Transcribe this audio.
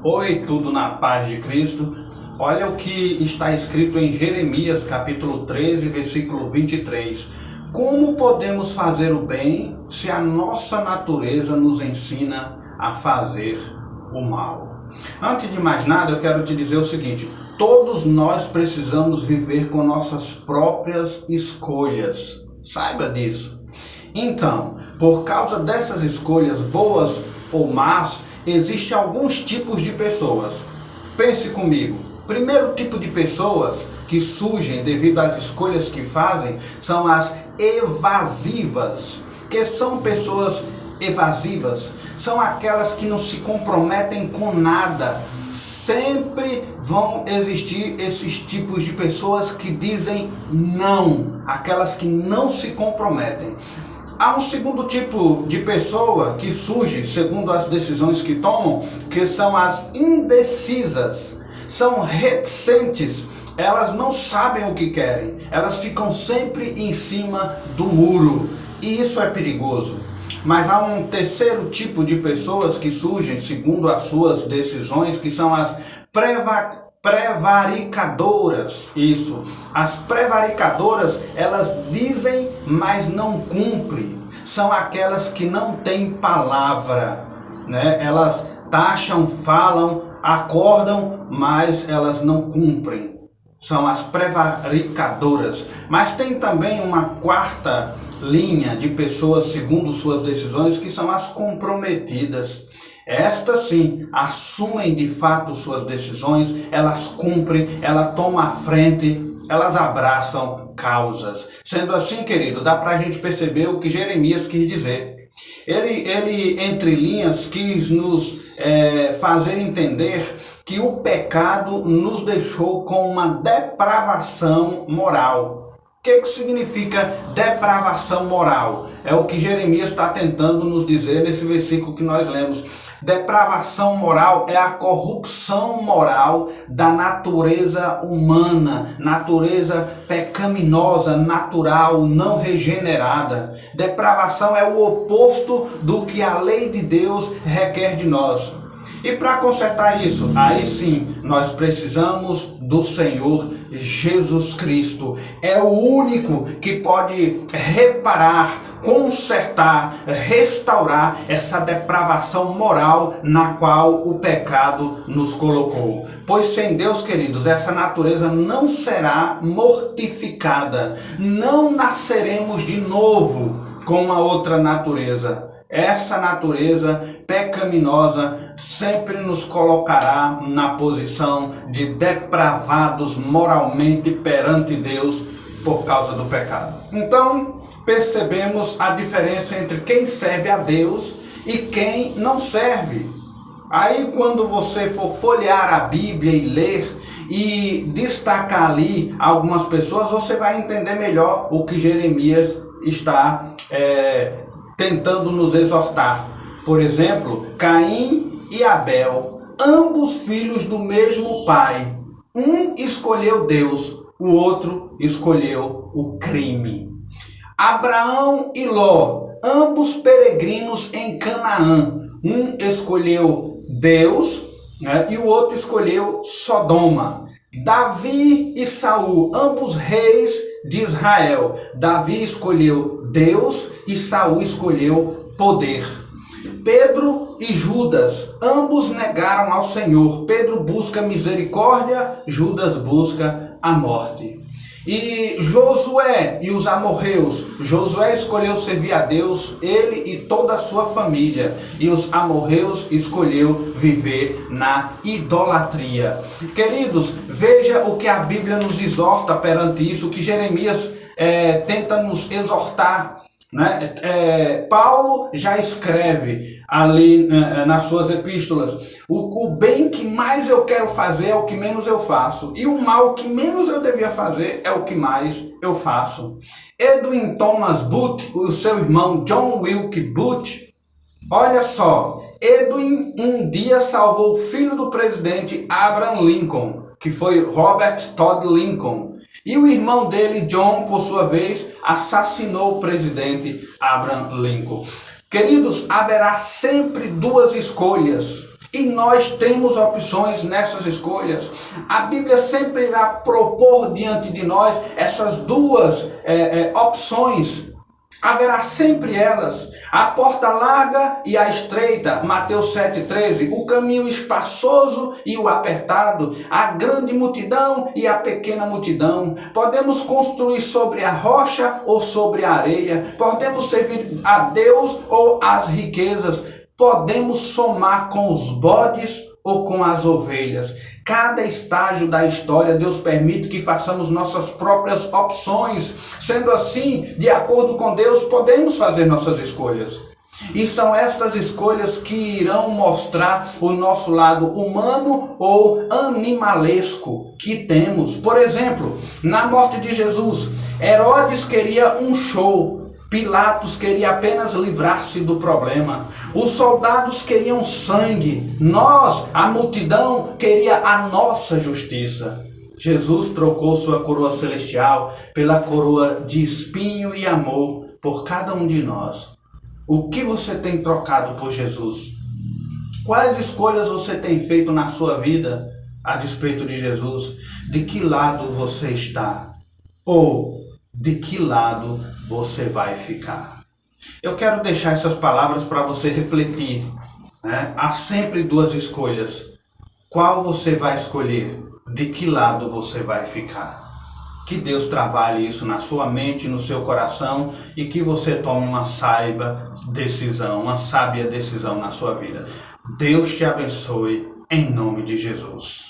Oi, tudo na paz de Cristo. Olha o que está escrito em Jeremias, capítulo 13, versículo 23. Como podemos fazer o bem se a nossa natureza nos ensina a fazer o mal? Antes de mais nada, eu quero te dizer o seguinte: todos nós precisamos viver com nossas próprias escolhas. Saiba disso. Então, por causa dessas escolhas, boas ou más, existem alguns tipos de pessoas. Pense comigo. Primeiro tipo de pessoas que surgem devido às escolhas que fazem são as evasivas. Que são pessoas evasivas? São aquelas que não se comprometem com nada. Sempre vão existir esses tipos de pessoas que dizem não, aquelas que não se comprometem. Há um segundo tipo de pessoa que surge segundo as decisões que tomam, que são as indecisas. São reticentes, elas não sabem o que querem, elas ficam sempre em cima do muro, e isso é perigoso. Mas há um terceiro tipo de pessoas que surgem segundo as suas decisões, que são as prevaricadoras. Isso, as prevaricadoras, elas dizem, mas não cumprem. São aquelas que não têm palavra, né? Elas taxam, falam, acordam, mas elas não cumprem. São as prevaricadoras. Mas tem também uma quarta linha de pessoas segundo suas decisões, que são as comprometidas. Estas sim assumem de fato suas decisões, elas cumprem, elas tomam a frente, elas abraçam causas. Sendo assim, querido, dá para a gente perceber o que Jeremias quis dizer. Ele entre linhas, quis nos fazer entender que o pecado nos deixou com uma depravação moral. O que significa depravação moral? É o que Jeremias está tentando nos dizer nesse versículo que nós lemos. Depravação moral é a corrupção moral da natureza humana, natureza pecaminosa, natural, não regenerada. Depravação é o oposto do que a lei de Deus requer de nós. E para consertar isso, aí sim, nós precisamos do Senhor Jesus Cristo. É o único que pode reparar, consertar, restaurar essa depravação moral na qual o pecado nos colocou. Pois sem Deus, queridos, essa natureza não será mortificada. Não nasceremos de novo com uma outra natureza. Essa natureza pecaminosa sempre nos colocará na posição de depravados moralmente perante Deus por causa do pecado. Então, percebemos a diferença entre quem serve a Deus e quem não serve. Aí, quando você for folhear a Bíblia e ler e destacar ali algumas pessoas, você vai entender melhor o que Jeremias está tentando nos exortar. Por exemplo, Caim e Abel, ambos filhos do mesmo pai. Um escolheu Deus, o outro escolheu o crime. Abraão e Ló, ambos peregrinos em Canaã. Um escolheu Deus, né, e o outro escolheu Sodoma. Davi e Saul, ambos reis de Israel. Davi escolheu Deus e Saul escolheu poder. Pedro e Judas, ambos negaram ao Senhor. Pedro busca misericórdia, Judas busca a morte. E Josué e os amorreus, Josué escolheu servir a Deus, ele e toda a sua família, e os amorreus escolheu viver na idolatria. Queridos, veja o que a Bíblia nos exorta perante isso, o que Jeremias tenta nos exortar, né? Paulo já escreve ali nas suas epístolas: o bem que mais eu quero fazer é o que menos eu faço, e o mal que menos eu devia fazer é o que mais eu faço. Edwin Thomas Booth, o seu irmão John Wilkes Booth, olha só, Edwin um dia salvou o filho do presidente Abraham Lincoln, que foi Robert Todd Lincoln. E o irmão dele, John, por sua vez, assassinou o presidente Abraham Lincoln. Queridos, haverá sempre duas escolhas. E nós temos opções nessas escolhas. A Bíblia sempre irá propor diante de nós essas duas opções. Haverá sempre elas. A porta larga e a estreita, Mateus 7,13. O caminho espaçoso e o apertado. A grande multidão e a pequena multidão. Podemos construir sobre a rocha ou sobre a areia. Podemos servir a Deus ou às riquezas. Podemos somar com os bodes ou com as ovelhas. Cada estágio da história, Deus permite que façamos nossas próprias opções. Sendo assim, de acordo com Deus, podemos fazer nossas escolhas. E são estas escolhas que irão mostrar o nosso lado humano ou animalesco que temos. Por exemplo, na morte de Jesus, Herodes queria um show. Pilatos queria apenas livrar-se do problema. Os soldados queriam sangue. Nós, a multidão, queria a nossa justiça. Jesus trocou sua coroa celestial pela coroa de espinho e amor por cada um de nós. O que você tem trocado por Jesus? Quais escolhas você tem feito na sua vida a despeito de Jesus? De que lado você está? Ou de que lado você vai ficar? Eu quero deixar essas palavras para você refletir, né? Há sempre duas escolhas. Qual você vai escolher? De que lado você vai ficar? Que Deus trabalhe isso na sua mente, no seu coração, e que você tome uma sábia decisão na sua vida. Deus te abençoe, em nome de Jesus.